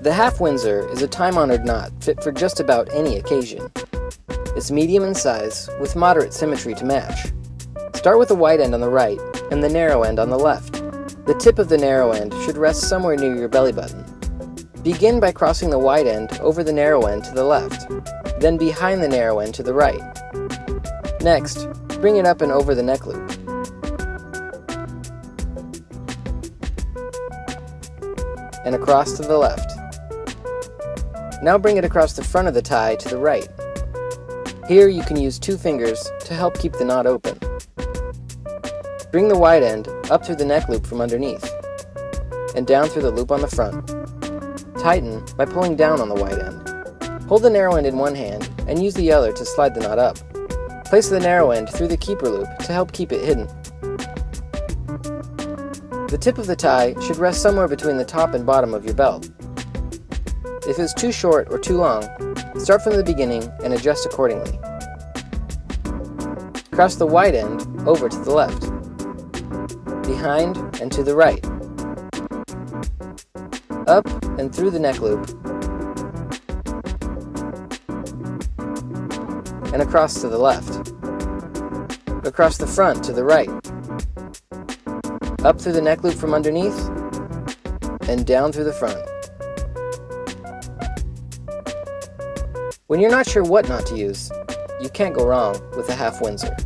The half Windsor is a time-honored knot fit for just about any occasion. It's medium in size, with moderate symmetry to match. Start with the wide end on the right and the narrow end on the left. The tip of the narrow end should rest somewhere near your belly button. Begin by crossing the wide end over the narrow end to the left, then behind the narrow end to the right. Next, bring it up and over the neck loop. And across to the left. Now bring it across the front of the tie to the right. Here you can use 2 fingers to help keep the knot open. Bring the wide end up through the neck loop from underneath, and down through the loop on the front. Tighten by pulling down on the wide end. Hold the narrow end in one hand and use the other to slide the knot up. Place the narrow end through the keeper loop to help keep it hidden. The tip of the tie should rest somewhere between the top and bottom of your belt. If it's too short or too long, start from the beginning and adjust accordingly. Cross the wide end over to the left, behind and to the right, up and through the neck loop, and across to the left, across the front to the right, up through the neck loop from underneath, and down through the front. When you're not sure what knot to use, you can't go wrong with a half Windsor.